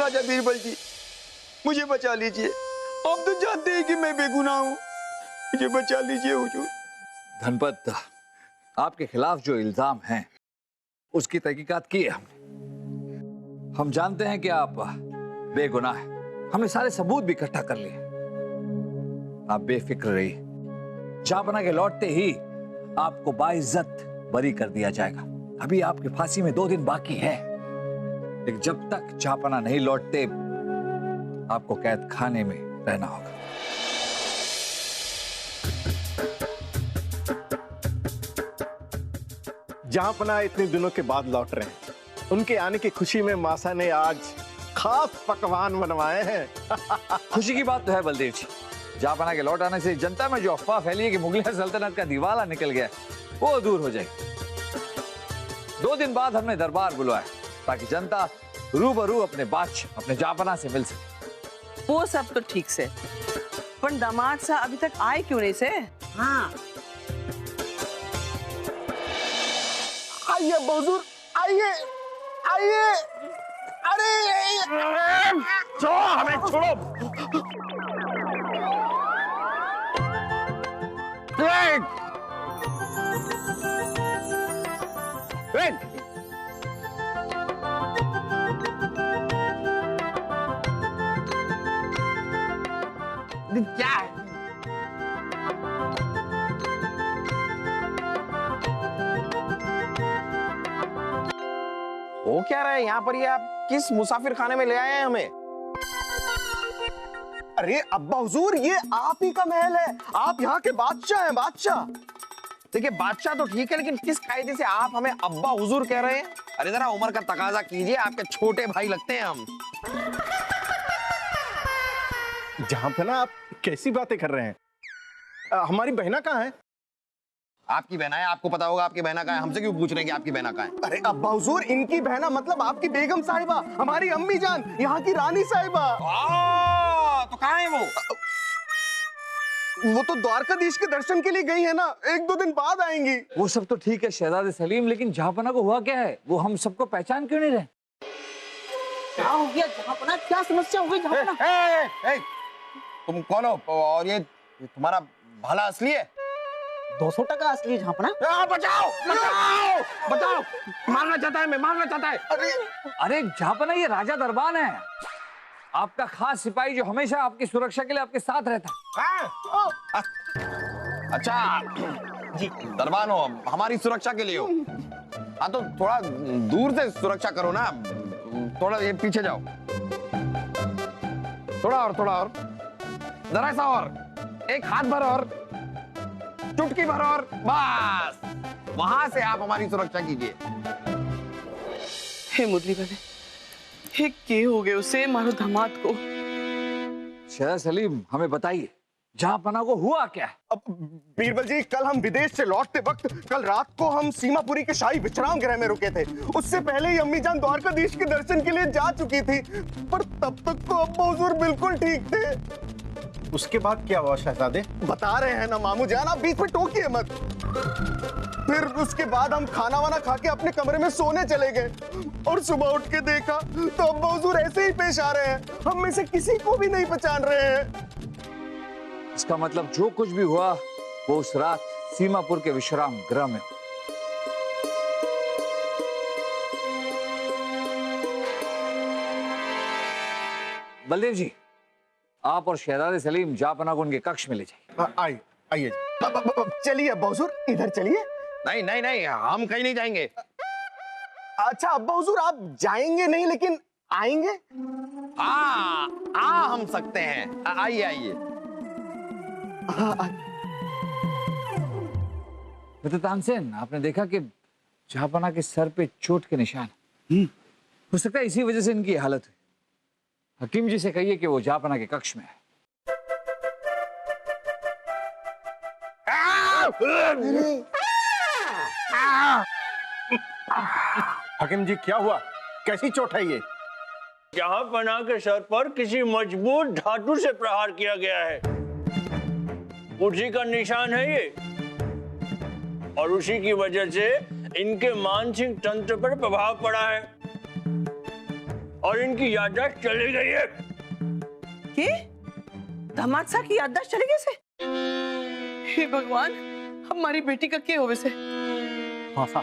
राजा बीरबल जी, मुझे बचा लीजिए। आप तो जानते हैं कि मैं बेगुनाह हूँ, मुझे बचा लीजिए हुजूर। धनपत, आपके खिलाफ जो इल्जाम हैं उसकी तहकीकात की है हमने। हम जानते हैं कि आप बेगुनाह हैं। हमने सारे सबूत भी इकट्ठा कर लिए। आप बेफिक्र रहिए, जहांपना के लौटते ही आपको बाइज्जत बरी कर दिया जाएगा। अभी आपकी फांसी में 2 दिन बाकी है, लेकिन जब तक जहांपना नहीं लौटते आपको कैद खाने में रहना होगा। जहांपना इतने दिनों के बाद लौट रहे हैं, उनके आने की खुशी में मासा ने आज खास पकवान बनवाए हैं। खुशी की बात तो है बलदेव जी, जहांपना के लौट आने से जनता में जो अफवाह फैली है कि मुगल सल्तनत का दिवाला निकल गया वो दूर हो जाएगी। 2 दिन बाद हमने दरबार बुलवाया ताकि जनता रूबरू अपने बादशाह, अपने जहांपना से मिल सके। वो सब तो ठीक से, पर दामाद साहब अभी तक आए क्यों नहीं से? हाँ, आइए हुजूर, आइए आइए। अरे छोड़ो, हमें छोड़ो। क्या है? वो क्या रहा है यहाँ पर? ये आप किस मुसाफिर खाने में ले आए हैं हमें? अरे अब्बा हुजूर, ये आप ही का महल है, आप यहाँ के बादशाह हैं, बादशाह। देखिए बादशाह तो ठीक है, लेकिन किस कायदे से आप हमें अब्बा हुजूर कह रहे हैं? अरे जरा उम्र का तकाजा कीजिए, आपके छोटे भाई लगते हैं हम। जहांपना, आप कैसी बातें कर रहे हैं? हमारी बहना कहाँ है? आपकी बहना है, आपको पता होगा आपकी बहना कहाँ है। हमसे क्यों पूछ रहे हैं कि आपकी बहना कहाँ है? अरे अब्बा हुजूर, इनकी बहना मतलब आपकी बेगम साहिबा, हमारी अम्मी जान, यहाँ की रानी साहिबा। तो कहाँ है वो? वो तो द्वारकाधीश के दर्शन के लिए गई है ना, 1-2 दिन बाद आएंगी। वो सब तो ठीक है शहजादे सलीम, लेकिन जहांपना को हुआ क्या है? वो हम सबको पहचान क्यों नहीं रहे? क्या हो गया जहांपना? क्या समस्या हो गई जहांपना? तुम कौन हो और ये तुम्हारा भाला असली है? 200% असली है जहांपना। बचाओ बचाओ बचाओ, मारना चाहता है, मैं मारना चाहता है। अरे जहांपना, ये राजा दरबान है, आपका खास सिपाही जो हमेशा आपकी सुरक्षा के लिए आपके साथ रहता है। अच्छा जी, दरबान हो, हमारी सुरक्षा के लिए हो? हाँ तो थोड़ा दूर से सुरक्षा करो ना, थोड़ा ये पीछे जाओ, थोड़ा और, जरा सा और, एक हाथ भर और, चुटकी भर और, बस वहां से आप हमारी सुरक्षा कीजिए। हे मुरली बने, हे के हो गए उसे, मारो दामाद को। शहजादा सलीम, हमें बताइए जहांपना को हुआ क्या है? अब बीरबल जी, कल हम विदेश से लौटते वक्त, कल रात को हम सीमापुरी के शाही विश्राम गृह में रुके थे। उससे पहले ही अम्मी जान द्वारकाधीश के दर्शन के लिए जा चुकी थी, पर तब तक तो अब्बा हुजूर बिल्कुल ठीक थे। उसके बाद क्या हुआ शहजादे? बता रहे हैं ना मामू जान, आप बीच में टोकिए मत। फिर उसके बाद हम खाना वाना खा के अपने कमरे में सोने चले गए, और सुबह उठ के देखा तो अब्बा हुजूर ऐसे ही पेश आ रहे हैं, हम में से किसी को भी नहीं पहचान रहे हैं। इसका मतलब जो कुछ भी हुआ वो उस रात सीमापुर के विश्राम गृह में। बलदेव जी, आप और शहजादे सलीम जहांपना को उनके कक्ष में ले जाइए। आइए चलिए अब्बा हुजूर, इधर चलिए। नहीं, हम कहीं नहीं जाएंगे। अच्छा अब्बा हुजूर, आप जाएंगे नहीं लेकिन आएंगे? आ हम सकते हैं, आइए। तानसेन, आपने देखा कि जहांपना के सर पे चोट के निशान। हो सकता है इसी वजह से इनकी हालत हुई। हकीम जी से कहिए कि वो जहांपना के कक्ष में है। हकीम जी, क्या हुआ? कैसी चोट है ये? जहांपना के सर पर किसी मजबूत धातु से प्रहार किया गया है, उसी का निशान है ये, और उसी की वजह से इनके मानसिक तंत्र पर प्रभाव पड़ा है और इनकी याददाश्त चली गई है। के दामाद साहब की याददाश्त चली गई से? हे भगवान, हमारी बेटी का क्या होवे से? मौसा,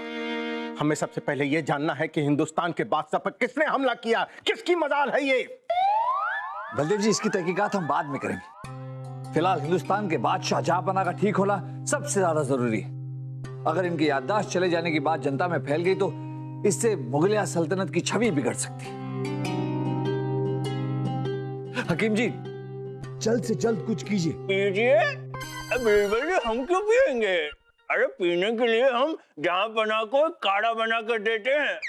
हमें सबसे पहले ये जानना है कि हिंदुस्तान के बादशाह पर किसने हमला किया, किसकी मजाल है ये? बलदेव जी, इसकी तहकीकात हम बाद में करेंगे। फिलहाल हिंदुस्तान के बादशाह जहांपना का ठीक होना सबसे ज्यादा जरूरी है। अगर इनकी याददाश्त चले जाने की बात जनता में फैल गई तो इससे मुगलिया सल्तनत की छवि बिगड़ सकती है। हकीम जी, जल्द से जल्द कुछ कीजिए। पीजिए। बिल्कुल, हम क्यों पिएंगे? अरे पीने के लिए हम जहांपना को काढ़ा बना कर देते हैं।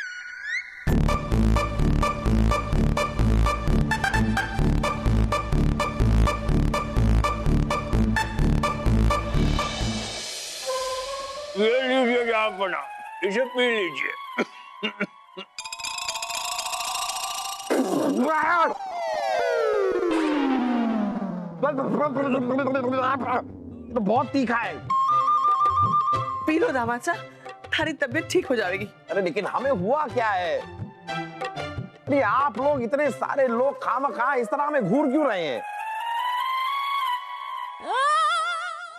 ये लीजिए जहांपना, इसे पी लीजिए। तो बहुत तीखा है। पी लो दामाद साहब, थारी तबीयत ठीक हो जाएगी। अरे लेकिन हमें हुआ क्या है? अरे आप लोग, इतने सारे लोग खामखा इस तरह में घूर क्यों रहे हैं?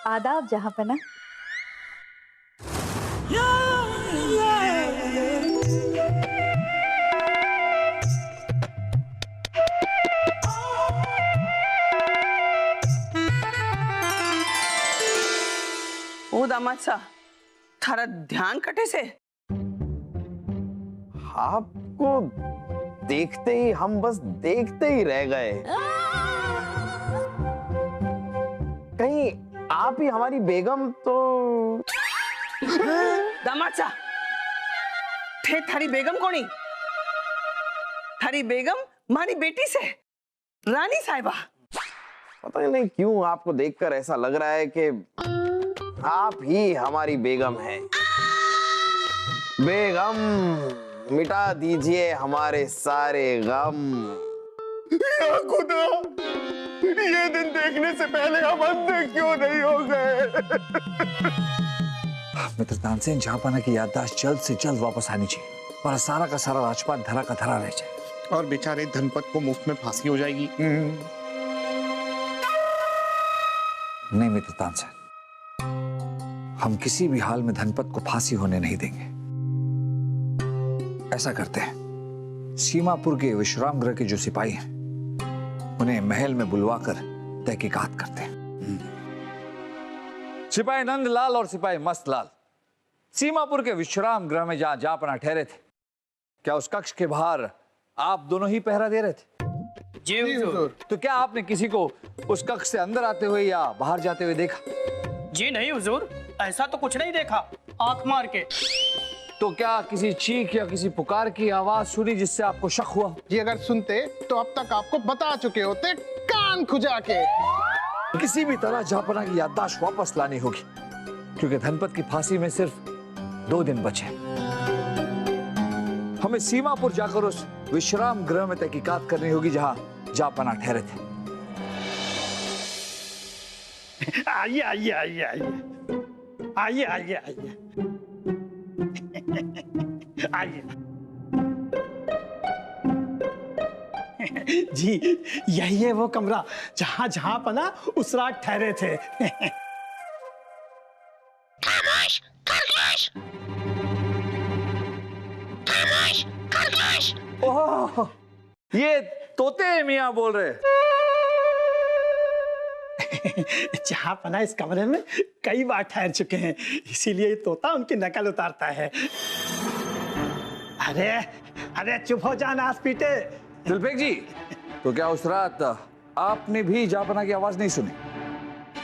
आदाब जहांपना। ओ दामाद साहब, थारा ध्यान कटे से? आपको देखते ही हम बस देखते ही रह गए। कहीं आप ही हमारी बेगम तो? दामाद साहब, थे थारी बेगम कोनी? थारी बेगम मारी बेटी से, रानी साहिबा। पता ही नहीं क्यों आपको देखकर ऐसा लग रहा है कि आप ही हमारी बेगम हैं। बेगम, मिटा दीजिए हमारे सारे गम। या खुदा, ये दिन देखने से पहले हम अंधे क्यों नहीं हो गए? मित्र तानसेन, जहांपना की याददाश्त जल्द से जल्द वापस आनी चाहिए और सारा का सारा राजपाट धरा का धरा रह जाए। और बेचारे धनपत को मुफ्त में फांसी हो जाएगी। नहीं मित्र तानसेन, हम किसी भी हाल में धनपत को फांसी होने नहीं देंगे। ऐसा करते हैं, सीमापुर के विश्राम गृह के जो सिपाही हैं उन्हें महल में बुलवाकर तहकीकात करते हैं। सिपाही नंदलाल और सिपाही मस्तलाल सीमापुर के विश्राम गृह में जहां जहांपना ठहरे थे, क्या उस कक्ष के बाहर आप दोनों ही पहरा दे रहे थे? जी हुजूर। तो क्या आपने किसी को उस कक्ष से अंदर आते हुए या बाहर जाते हुए देखा? जी नहीं हुजूर, ऐसा तो कुछ नहीं देखा, आंख मार के। तो क्या किसी चीख या किसी पुकार की आवाज सुनी जिससे आपको शक हुआ? जी अगर सुनते तो अब तक आपको बता चुके होते, कान खुजा के। किसी भी तरह जहांपना की याददाश्त वापस लानी होगी, क्योंकि धनपत की फांसी में सिर्फ 2 दिन बचे। हमें सीमापुर जाकर उस विश्राम गृह में तहकीकात करनी होगी जहां जहांपना ठहरे थे। आइए आइए आइए आइए आइए आइए आइए आइए। जी यही है वो कमरा जहां जहांपना उस रात ठहरे थे। ओह, ये तोते मियां बोल रहे। जहांपना इस कमरे में कई बार ठहर चुके हैं, इसीलिए तोता उनकी नकल उतारता है। अरे अरे चुप हो जा, नास पीटे। दिलफेक जी, तो क्या उस रात आपने भी जहांपना की आवाज नहीं सुनी?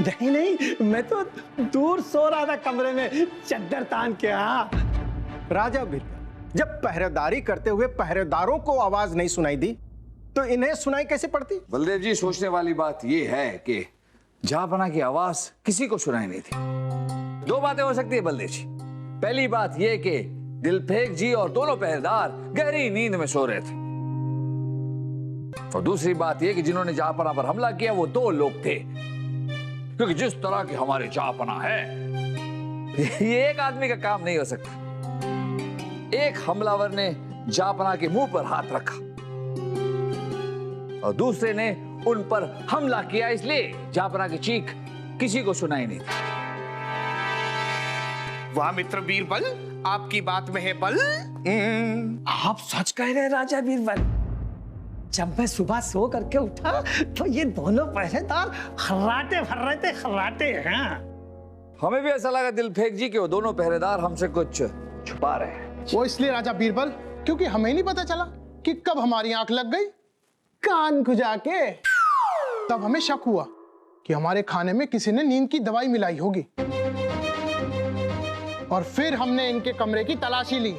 नहीं नहीं, मैं तो दूर सो रहा था कमरे में चद्दर तान के। हाँ राजा बिरबल, जब पहरेदारी करते हुए पहरेदारों को आवाज नहीं सुनाई दी तो इन्हें सुनाई कैसे पड़ती? बलदेव जी, सोचने वाली बात यह है कि जहांपना की आवाज किसी को सुनाई नहीं थी। 2 बातें हो सकती है बलदेव जी। पहली बात यह कि दिलफेक जी और दोनों पहरेदार गहरी नींद में सो रहे थे, और दूसरी बात यह कि जिन्होंने जहांपना पर हमला किया वो 2 लोग थे, क्योंकि जिस तरह की हमारे जहांपना है ये एक आदमी का काम नहीं हो सकता। एक हमलावर ने जहांपना के मुंह पर हाथ रखा और दूसरे ने उन पर हमला किया, इसलिए जहापना की चीख किसी को सुनाई नहीं थी। वाह मित्र बीरबल, आपकी बात में है बल। आप सच कह रहे हैं राजा बीरबल। जब मैं सुबह सो करके उठा तो ये दोनों पहरेदार खर्राटे भर रहे थे, खर्राटे। हाँ, हमें भी ऐसा लगा दिलफेक जी कि वो दोनों पहरेदार हमसे कुछ छुपा रहे हैं। वो इसलिए राजा बीरबल क्योंकि हमें नहीं पता चला कि कब हमारी आंख लग गई कान खुजा के। तब हमें शक हुआ कि हमारे खाने में किसी ने नींद की दवाई मिलाई होगी, और फिर हमने इनके कमरे की तलाशी ली।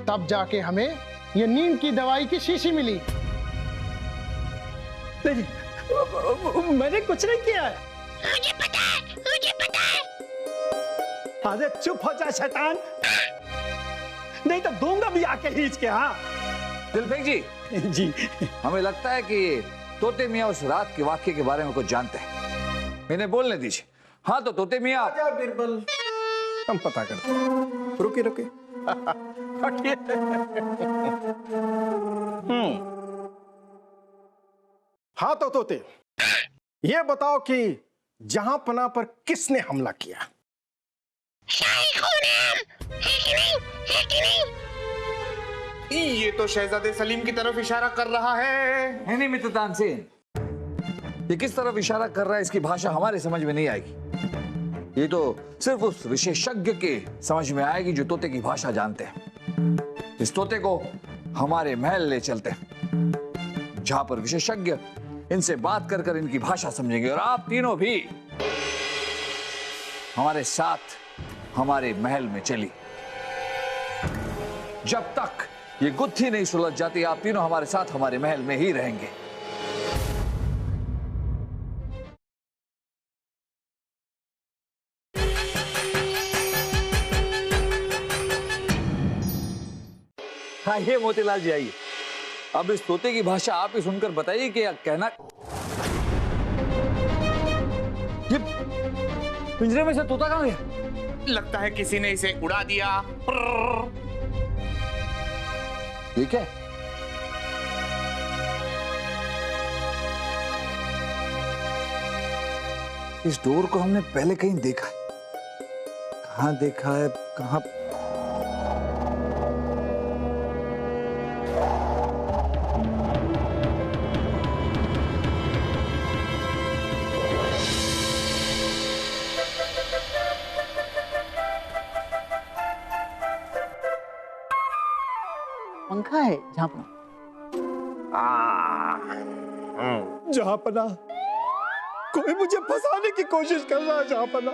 तब जाके हमें ये नींद की दवाई की शीशी मिली। मैंने कुछ नहीं किया है। मुझे पता है, मुझे पता है। अरे चुप हो जा शैतान, नहीं तो दूंगा भी आके खींच के। हाँ दिलफेक जी, जी, हमें लगता है कि तोते मियाँ उस रात के वाक्य के बारे में कुछ जानते हैं। इन्हें बोलने दीजिए। हाँ तो तोते मियाँ, बीरबल, हम पता करते हैं। रुके रुके। हाँ तो तोते, ये बताओ कि जहांपना पर किसने हमला किया? ये तो शहजादे सलीम की तरफ इशारा कर रहा है। नहीं मित्र तानसेन, ये किस तरफ इशारा कर रहा है इसकी भाषा हमारे समझ में नहीं आएगी। ये तो सिर्फ उस विशेषज्ञ के समझ में आएगी जो तोते की भाषा जानते हैं। इस तोते को हमारे महल ले चलते हैं, जहां पर विशेषज्ञ इनसे बात कर कर इनकी भाषा समझेंगे, और आप तीनों भी हमारे साथ हमारे महल में चली। जब तक ये गुत्थी नहीं सुलझ जाती, आप तीनों हमारे साथ हमारे महल में ही रहेंगे। आइए मोतीलाल जी, आइए। अब इस तोते की भाषा आप ही सुनकर बताइए कि कहना। ये पिंजरे में से तोता कहां गया? लगता है किसी ने इसे उड़ा दिया। ये क्या है? इस डोर को हमने पहले कहीं देखा है। कहां देखा है, कहां? पंखा है झापना। जहापना, कोई मुझे फंसाने की कोशिश कर रहा है। जहापना,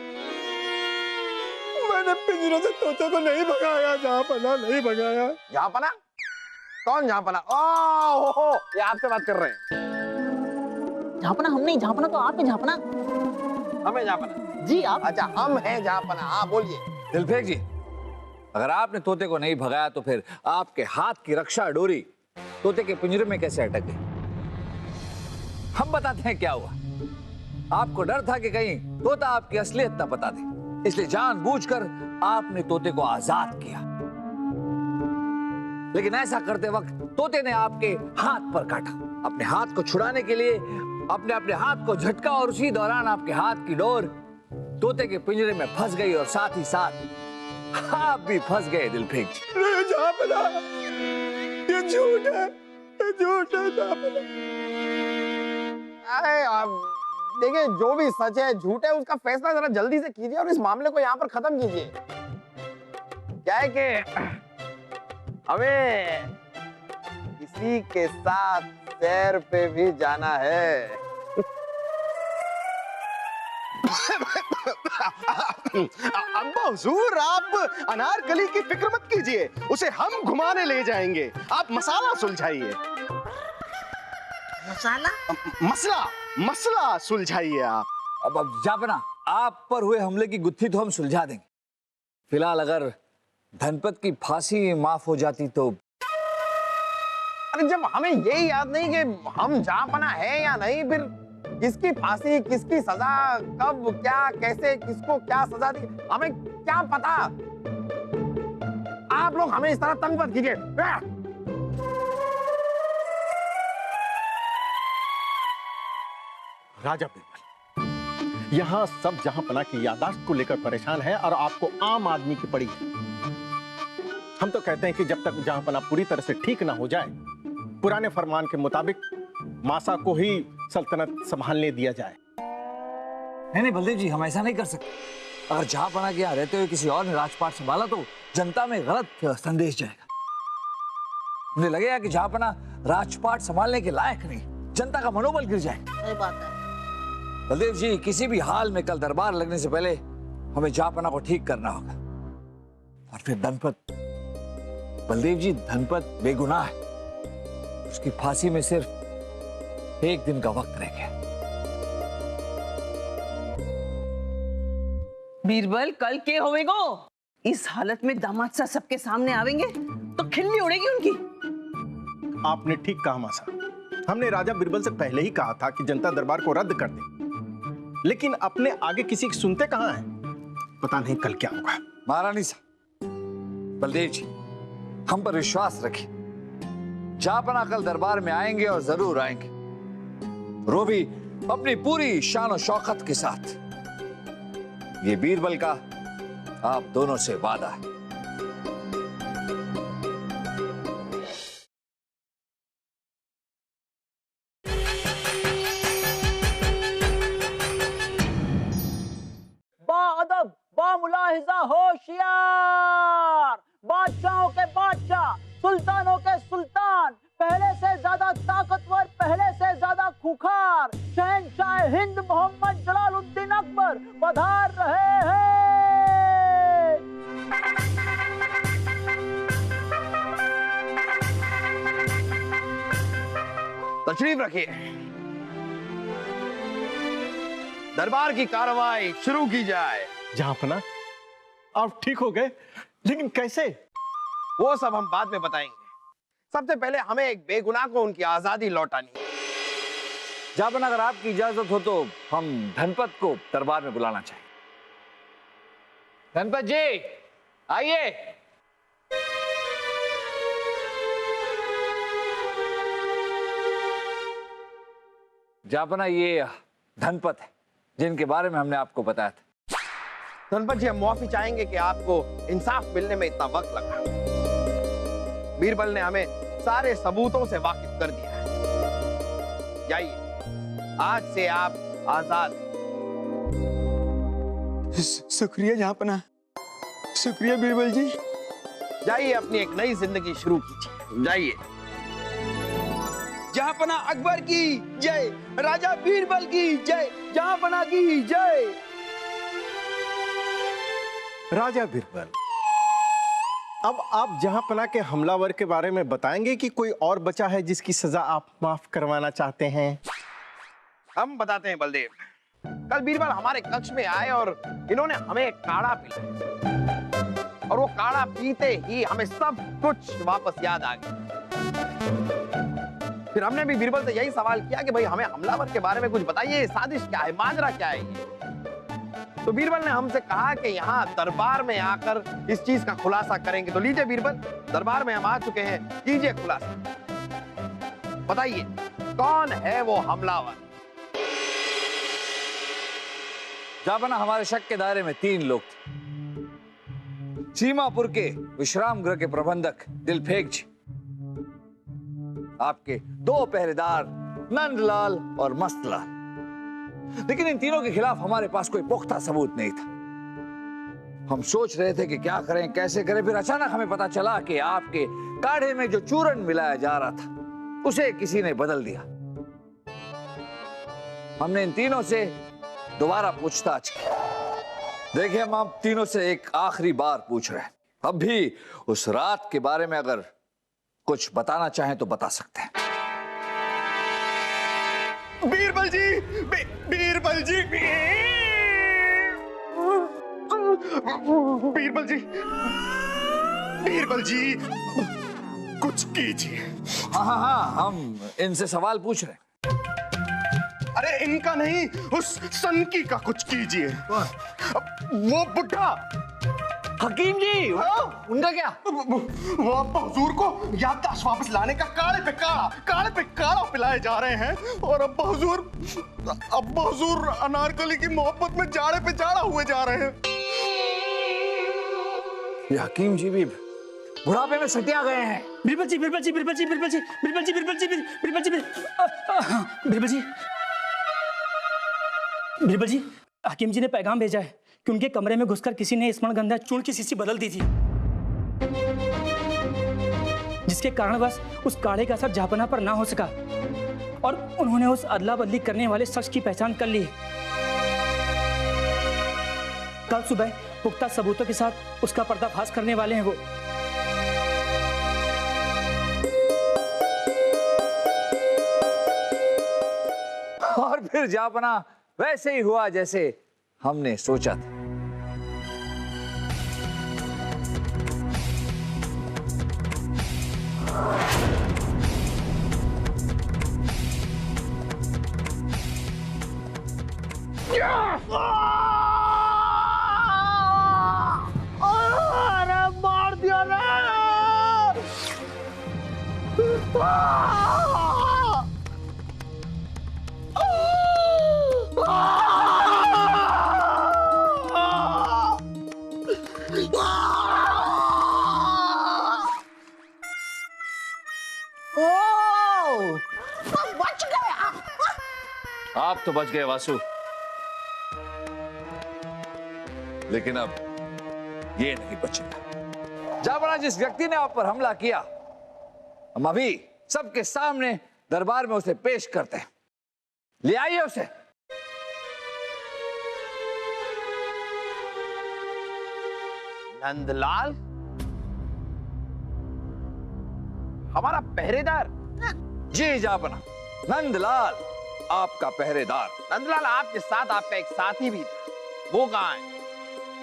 मैंने पिंजरे से तोते को नहीं भगाया। जहापना, नहीं भगाया। जहांपना? कौन जहांपना? ओह, ये आपसे बात कर रहे हैं। झापना हम नहीं, झापना तो आप ही। झापना हमें जहांपना? जी आप। अच्छा, हम हैं जहांपना। हाँ बोलिए। दिलफेक जी, अगर आपने तोते को नहीं भगाया तो फिर आपके हाथ की रक्षा डोरी तोते के पिंजरे में कैसे अटक गई? हम बताते हैं क्या हुआ। आपको डर था कि कहीं तोता आपकी असलियत ना बता दे, इसलिए जानबूझकर आपने तोते को आजाद किया। लेकिन ऐसा करते वक्त तोते ने आपके हाथ पर काटा। अपने हाथ को छुड़ाने के लिए अपने हाथ को झटका, और उसी दौरान आपके हाथ की डोर तोते के पिंजरे में फंस गई, और साथ ही साथ आप भी फंस गए। दिलफेक जी, झापना, ये झूठ है, ये झूठ है। झापना, अरे आप देखिए, जो भी सच है झूठ है उसका फैसला जरा जल्दी से कीजिए और इस मामले को यहाँ पर खत्म कीजिए। क्या है कि हमें किसी के साथ सैर पे भी जाना है। अब्बा हुजूर, आप अनारकली की फिक्र मत कीजिए, उसे हम घुमाने ले जाएंगे। आप मसाला सुलझाइए। मसला मसला सुलझाइए आप। अब जापना, आप पर हुए हमले की गुत्थी तो हम सुलझा देंगे। फिलहाल अगर धनपत की फांसी माफ हो जाती तो। अरे जब हमें यही याद नहीं कि हम जहांपना है या नहीं, फिर किसकी फांसी, किसकी सजा, कब, क्या, कैसे, किसको क्या सजा दी, हमें क्या पता। आप लोग हमें इस तरह तंग मत कीजिए। राजा बीरबल, यहाँ सब जहांपना की याददाश्त को लेकर परेशान है और आपको आम आदमी की पड़ी है। हम तो कहते हैं कि जब तक जहांपना पूरी तरह से ठीक ना हो जाए, पुराने फरमान के मुताबिक मासा को ही सल्तनत संभालने दिया जाए। नहीं बलदेव जी, हम ऐसा नहीं कर सकते। अगर जहांपना के यहाँ रहते हुए किसी और ने राजपाट संभाला तो जनता में गलत संदेश जाएगा। मुझे लगेगा कि जहांपना राजपाट संभालने के लायक नहीं, जनता का मनोबल गिर जाएगा। सही बात है। बलदेव जी, किसी भी हाल में कल दरबार लगने से पहले हमें जहांपना को ठीक करना होगा। और फिर धनपत, बलदेव जी धनपत बेगुनाह है, उसकी फांसी में सिर्फ एक दिन का वक्त रह गया। बीरबल, कल के होवेगो? इस हालत में दामाद सा सबके सामने आवेंगे तो खिल्ली उड़ेगी उनकी। आपने ठीक कहा मासा। हमने राजा बीरबल से पहले ही कहा था कि जनता दरबार को रद्द कर दे, लेकिन अपने आगे किसी की सुनते कहां हैं। पता नहीं कल क्या होगा। महारानी साहब, बलदेव जी, हम पर विश्वास रखिए। जहांपना कल दरबार में आएंगे और जरूर आएंगे, वो भी अपनी पूरी शान और शौकत के साथ। ये बीरबल का आप दोनों से वादा है। बाअदब, बामुलाहिजा, होशियार, बादशाहों के बादशाह, सुल्तानों के सुल्तान, पहले से ज्यादा ताकतवर, पहले से ज्यादा खूंखार, शहंशाह हिंद मोहम्मद जलालुद्दीन अकबर पधार रहे हैं। तशरीफ रखिए। दरबार की कार्रवाई शुरू की जाए। जहांपना, आप ठीक हो गए, लेकिन कैसे? वो सब हम बाद में बताएंगे। सबसे पहले हमें एक बेगुनाह को उनकी आजादी लौटानी है। जहांपना, अगर आपकी इजाजत हो तो हम धनपत को दरबार में बुलाना चाहेंगे। धनपत जी, आइए। जहांपना, ये धनपत है जिनके बारे में हमने आपको बताया था। धनपत जी, हम मुआफी चाहेंगे कि आपको इंसाफ मिलने में इतना वक्त लगा। बीरबल ने हमें सारे सबूतों से वाकिफ कर दिया है। जाइए, आज से आप आजाद। शुक्रिया जहांपना, शुक्रिया बीरबल जी। जाइए, अपनी एक नई जिंदगी शुरू कीजिए। जाइए। जहांपना अकबर की जय, राजा बीरबल की जय, जहांपना की जय। राजा बीरबल, अब आप जहांपना के हमलावर के बारे में बताएंगे कि कोई और बचा है जिसकी सजा आप माफ करवाना चाहते हैं? हम बताते हैं बलदेव। कल बीरबल हमारे कक्ष में आए और इन्होंने हमें एक काढ़ा पिलाया, और वो काढ़ा पीते ही हमें सब कुछ वापस याद आ गया। फिर हमने भी बीरबल से यही सवाल किया कि भाई हमें हमलावर के बारे में कुछ बताइए, साजिश क्या है, माजरा क्या है ये। तो बीरबल ने हमसे कहा कि यहाँ दरबार में आकर इस चीज का खुलासा करेंगे। तो लीजिए बीरबल, दरबार में हम आ चुके हैं, कीजिए खुलासा। बताइए, कौन है वो हमलावर? जहांपना, हमारे शक के दायरे में 3 लोग थे। सीमापुर के विश्राम गृह के प्रबंधक दिलफेक जी, आपके 2 पहरेदार नंदलाल और मस्तलाल। लेकिन इन तीनों के खिलाफ हमारे पास कोई पुख्ता सबूत नहीं था। हम सोच रहे थे कि क्या करें, कैसे करें। फिर अचानक हमें पता चला कि आपके काढ़े में जो चूरन मिलाया जा रहा था उसे किसी ने बदल दिया। हमने इन तीनों से दोबारा पूछताछ की। देखिए, हम आप तीनों से एक आखिरी बार पूछ रहे हैं। अब भी उस रात के बारे में अगर कुछ बताना चाहें तो बता सकते हैं। बीरबल जी, बीरबल जी, बीरबल जी, बीरबल जी, कुछ कीजिए। हाँ, हम इनसे सवाल पूछ रहे हैं। अरे इनका नहीं, उस सनकी का कुछ कीजिए। वो बुढ़ा हकीम जी, उनका क्या? वो अब्बा हुजूर को याददाश्त वापस लाने का काढ़े पे काढ़ा पिलाए जा रहे हैं। और अब्बा हुजूर अनारकली की मोहब्बत में जाड़े पे जाड़ा हुए जा रहे हैं। ये हकीम जी भी बुढ़ापे में सटिया गए हैं। बिरबल जी, बिरबल जी, बिरबल जी, बिरबल जी, बिरबल जी, बिरबल जी, बिरबल जी, बिरबल जी, बिरबल जी, हकीम जी ने पैगाम भेजा है कि उनके कमरे में घुसकर किसी ने स्मरणगंधा चूर्ण की शीशी बदल दी थी, जिसके कारणवश उस काढ़े का असर जहांपनाह पर ना हो सका और उन्होंने उस अदला बदली करने वाले शख्स की पहचान कर ली। कल सुबह पुख्ता सबूतों के साथ उसका पर्दाफाश करने वाले हैं वो। और फिर जहांपनाह वैसे ही हुआ जैसे हमने सोचा था। अरे मार दिया ना। बच गया। आप तो बच गए वासु, लेकिन अब ये नहीं बचेगा। जहांपनाह, जिस व्यक्ति ने आप पर हमला किया, हम अभी सबके सामने दरबार में उसे पेश करते हैं। ले आइए उसे। नंदलाल, हमारा पहरेदार। जी जहांपनाह, नंदलाल आपका पहरेदार। नंदलाल, आपके साथ आपका एक साथी भी था, वो कहाँ है?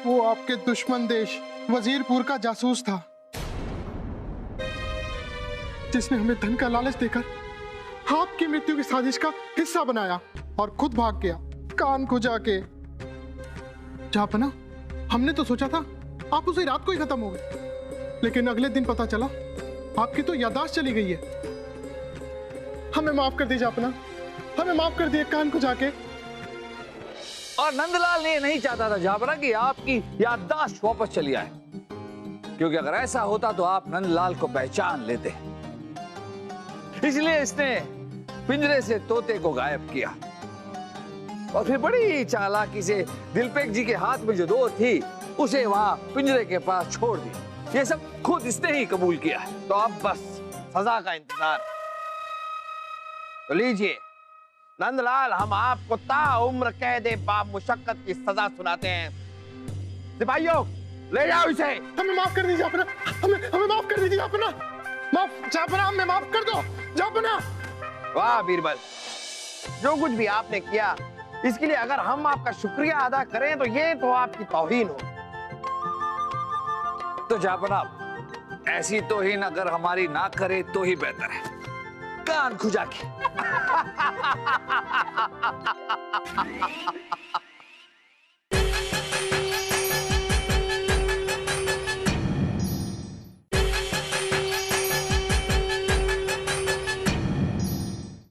वो आपके दुश्मन देश वजीरपुर का जासूस था, जिसने हमें धन का लालच देकर आपकी मृत्यु की साजिश का हिस्सा बनाया और खुद भाग गया कान को जाके। जहांपनाह, हमने तो सोचा था आप उसी रात को ही खत्म हो गए, लेकिन अगले दिन पता चला आपकी तो याददाश्त चली गई है। हमें माफ कर दीजिए जहांपनाह, हमें माफ कर दिए कान को जाके। और नंदलाल ने नहीं चाहता था जहांपनाह कि आपकी याददाश्त वापस चली आए, क्योंकि अगर ऐसा होता तो आप नंदलाल को पहचान लेते। इसलिए इसने पिंजरे से तोते को गायब किया और फिर बड़ी चालाकी से दिलपेक जी के हाथ में जो डोर थी उसे वहां पिंजरे के पास छोड़ दी। ये सब खुद इसने ही कबूल किया है। तो अब बस सजा का इंतजार। तो लीजिए नंदलाल, हम आपको ताउम्र कैद बा मुशक्कत की सजा सुनाते हैं। सिपाहियों, ले जाओ इसे। हमें माफ कर दीजिए जहांपनाह, हमें माफ कर दीजिए जहांपनाह, माफ जहांपनाह, हमें माफ कर दो जहांपनाह। वाह बीरबल, जो कुछ भी आपने किया इसके लिए अगर हम आपका शुक्रिया अदा करें तो ये तो आपकी तौहीन हो। तो जहांपनाह, ऐसी तौहीन अगर हमारी ना करे तो ही बेहतर है। कान खुजा के।